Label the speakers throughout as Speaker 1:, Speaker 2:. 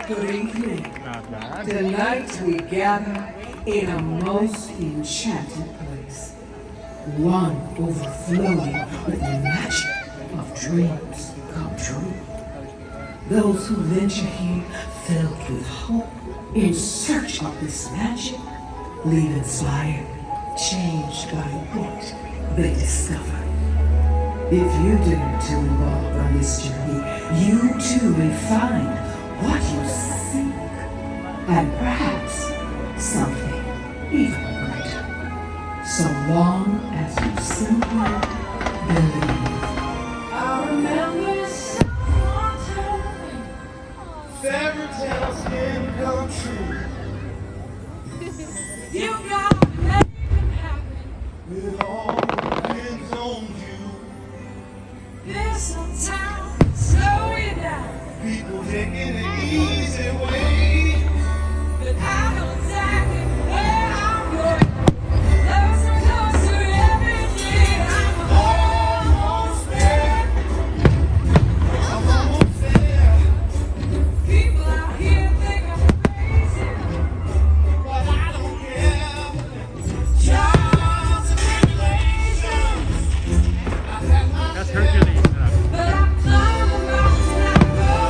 Speaker 1: Good evening.
Speaker 2: Not bad.
Speaker 1: Tonight we gather in a most enchanted place. One overflowing with the magic of dreams come true. Those who venture here filled with hope in search of this magic leave inspired, changed by what they discover. If you dare to embark on this journey, you too may find what you seek, and perhaps something even greater. So long as you simply believe. I remember someone told me fairy tales can come true. You gotta make it happen. It all depends on you. There's no time to slow you down. People taking it easy way. But I know exactly where I'm going. Closer, closer every day. I'm almost there. I'm almost there. People out here think I'm crazy, but I don't care. Trials and tribulations. I've had my
Speaker 2: That's
Speaker 1: share.
Speaker 2: Hercules.
Speaker 1: But I'm climbing mountains and I'm going.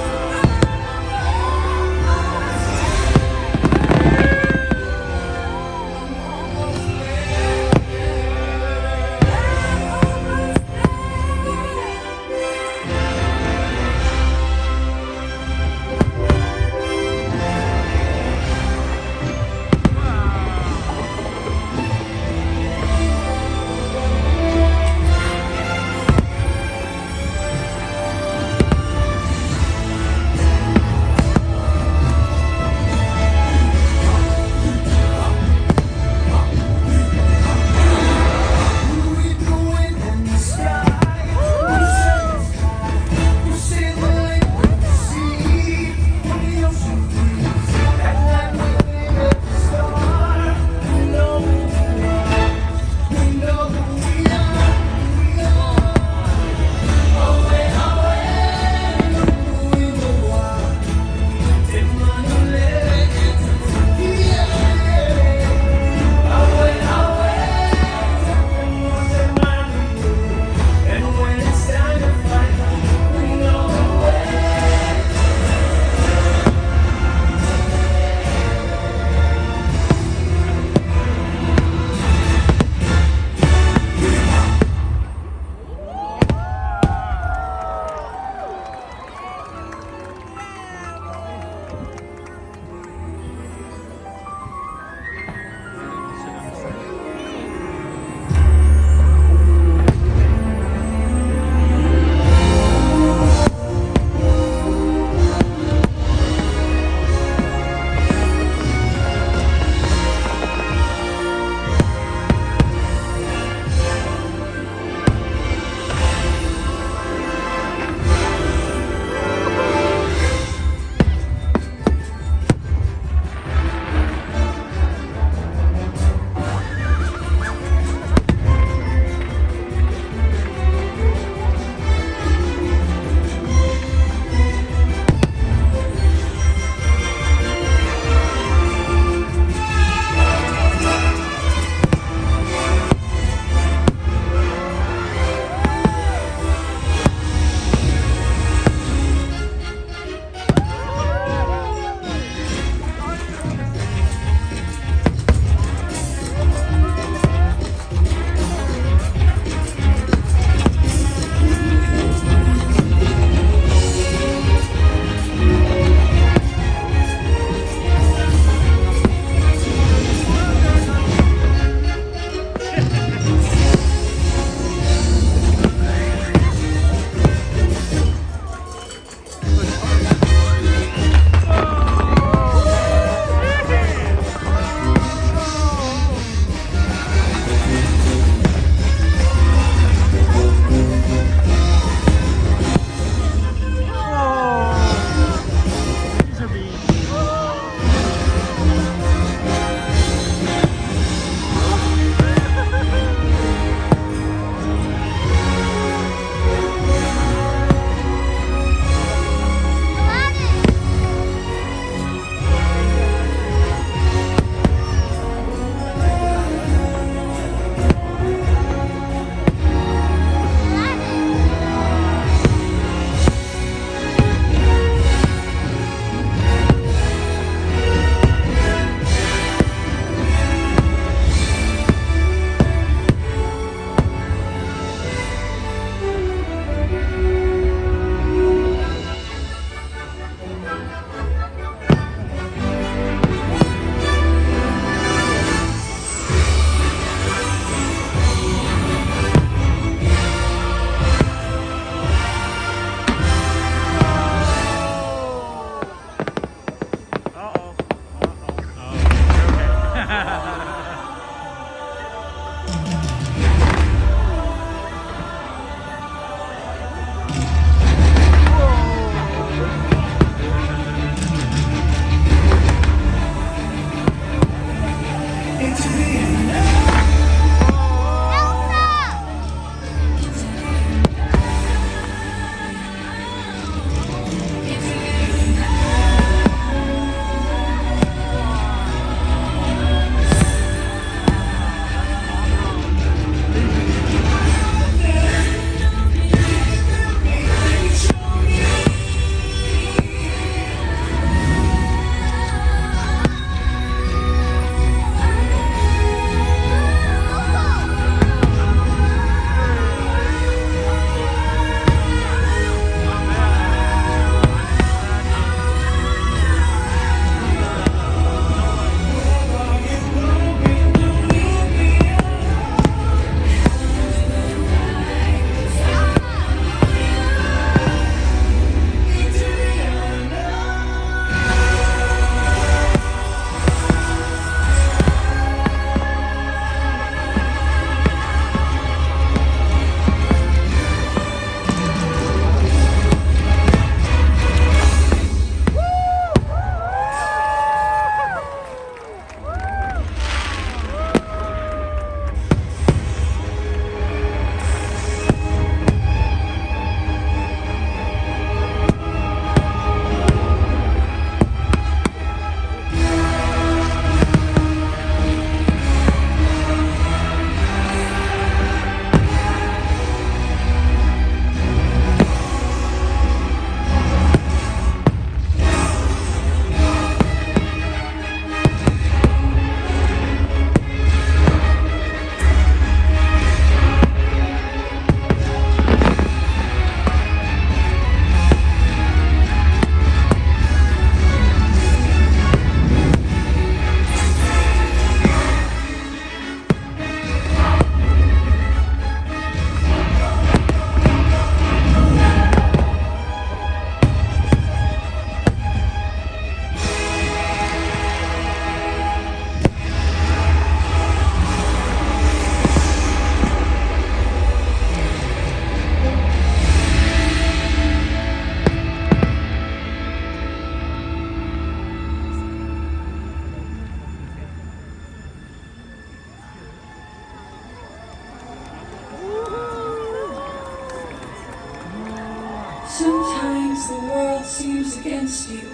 Speaker 1: Sometimes the world seems against you.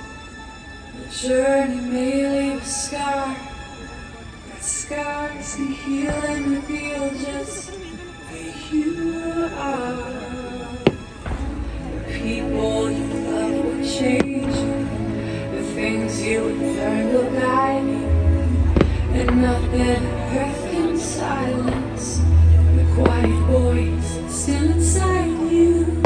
Speaker 1: The journey may leave a scar, but scars can heal and reveal just who you are. The people you love will change you. The things you learn will guide you. And nothing on earth can silence the quiet voice still inside you.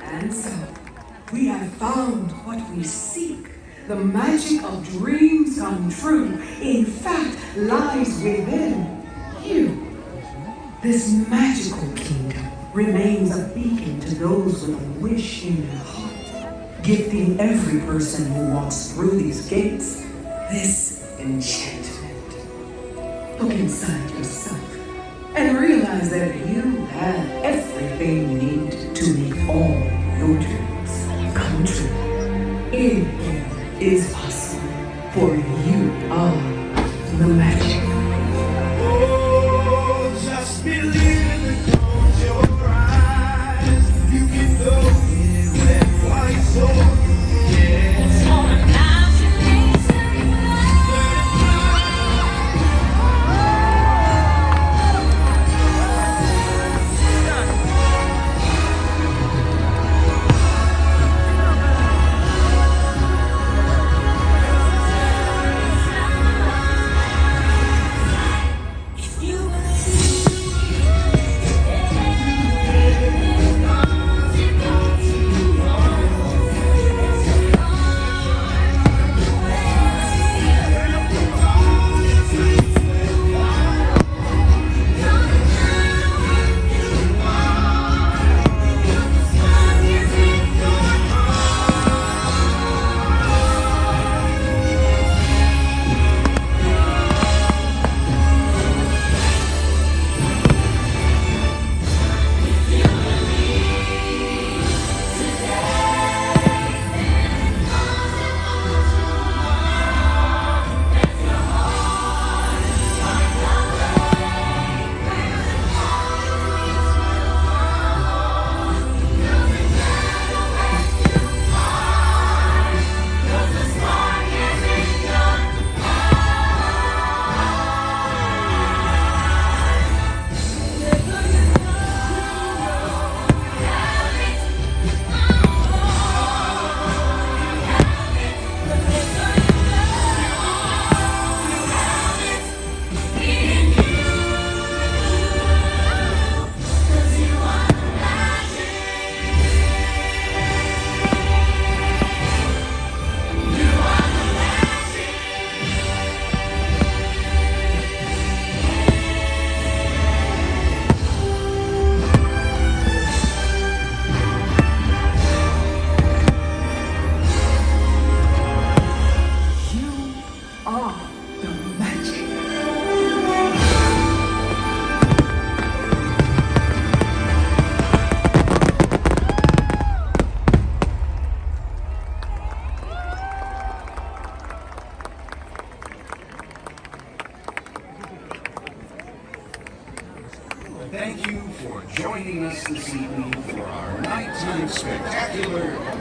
Speaker 2: And so, we have found what we seek. The magic of dreams come true, in fact, lies within you. This magical kingdom remains a beacon to those with a wish in their heart, gifting every person who walks through these gates this enchantment. Look inside yourself and realize that you have everything you need to make all your dreams come true. Anything is possible, for you are the magic.
Speaker 3: Oh, just believe it, close your eyes. You can go anywhere, why so? Yeah. It's all imagination. joining us this evening for our nighttime spectacular.